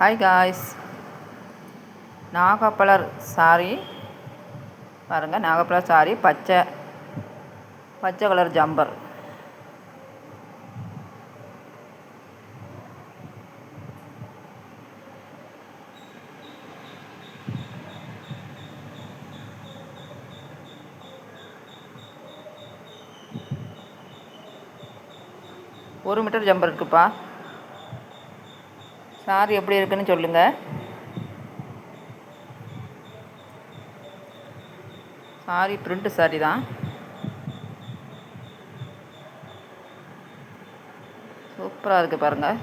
Hi guys, நாகப்பழர் sorry பாருங்கள். நாகப்பழர் sorry பச்சை colour jumper. ஒரு மீட்டர் ஜம்பர் இருக்குப்பா. சாரி எப்படி இருக்குன்னு சொல்லுங்கள். சாரி பிரிண்ட் சாரி தான். சூப்பராக இருக்குது பாருங்கள்.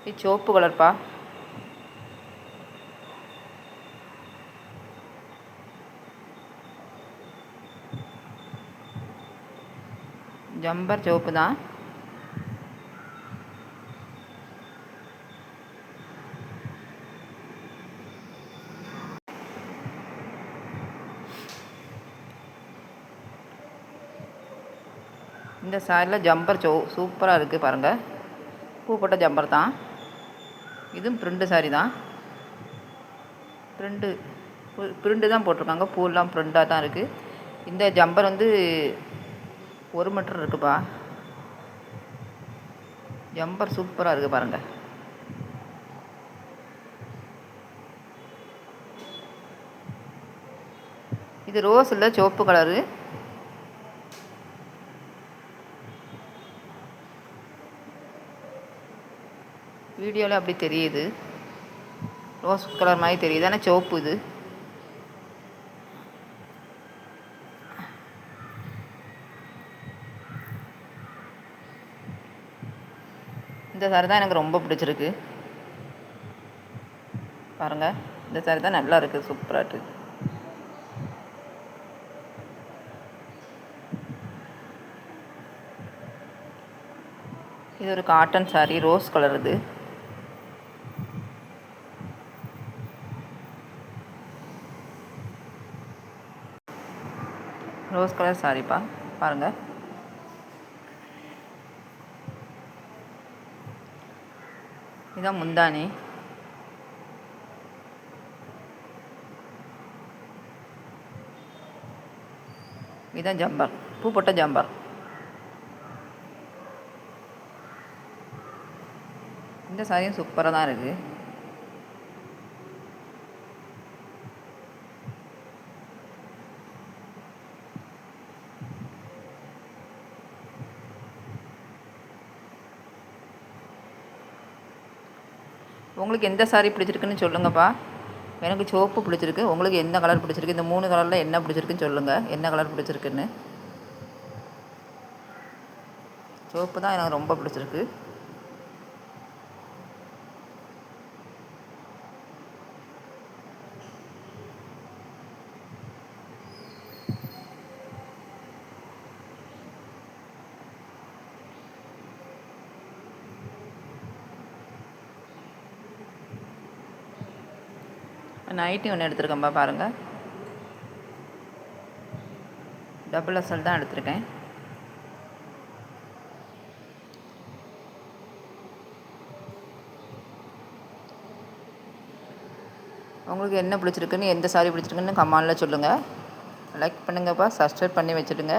இது சிவப்பு கலர்ப்பா. ஜம்பர் சிவப்பு தான். இந்த சாரியில் ஜம்பர் சூப்பராக இருக்குது பாருங்கள். பூ போட்ட ஜம்பர் தான். இதுவும் பிரிண்டு சாரி தான். பிரிண்டு தான் போட்டிருக்காங்க. பூவெல்லாம் பிரிண்டாக தான் இருக்குது. இந்த ஜம்பர் வந்து 1 மீட்டர் இருக்குப்பா. ஜம்பர் சூப்பராக இருக்குது பாருங்கள். இது ரோஸ் இல்லை, சிவப்பு கலரு. வீடியோவில் அப்படி தெரியுது, ரோஸ் கலர் மாதிரி தெரியுது, ஆனால் சிவப்பு இது. இந்த சாரி தான் எனக்கு ரொம்ப பிடிச்சிருக்கு பாருங்கள். இந்த சாரி தான் நல்லா இருக்குது, சூப்பராக இருக்குது. இது ஒரு காட்டன் சாரி, ரோஸ் கலர். இது ரோஸ் கலர் சாரிப்பா பாருங்கள். இதுதான் முந்தானி. இதுதான் ஜம்பர், பூ போட்ட ஜம்பர். இந்த சாரியும் சூப்பராக தான் இருக்குது. உங்களுக்கு எந்த சாரி பிடிச்சிருக்குன்னு சொல்லுங்கப்பா. எனக்கு சிவப்பு பிடிச்சிருக்கு. உங்களுக்கு எந்த கலர் பிடிச்சிருக்கு? இந்த 3 கலரில் என்ன பிடிச்சிருக்குன்னு சொல்லுங்கள். என்ன கலர் பிடிச்சிருக்குன்னு. சிவப்பு தான் எனக்கு ரொம்ப பிடிச்சிருக்கு. நைட்டி ஒன்று எடுத்துருக்கேன்ப்பா பாருங்கள். டபுள் எக்ஸ்எல் தான் எடுத்திருக்கேன். உங்களுக்கு என்ன பிடிச்சிருக்குன்னு, எந்த சாரி பிடிச்சிருக்குன்னு கமெண்டில் சொல்லுங்கள். லைக் பண்ணுங்கப்பா, சப்ஸ்கிரைப் பண்ணி வச்சுடுங்க.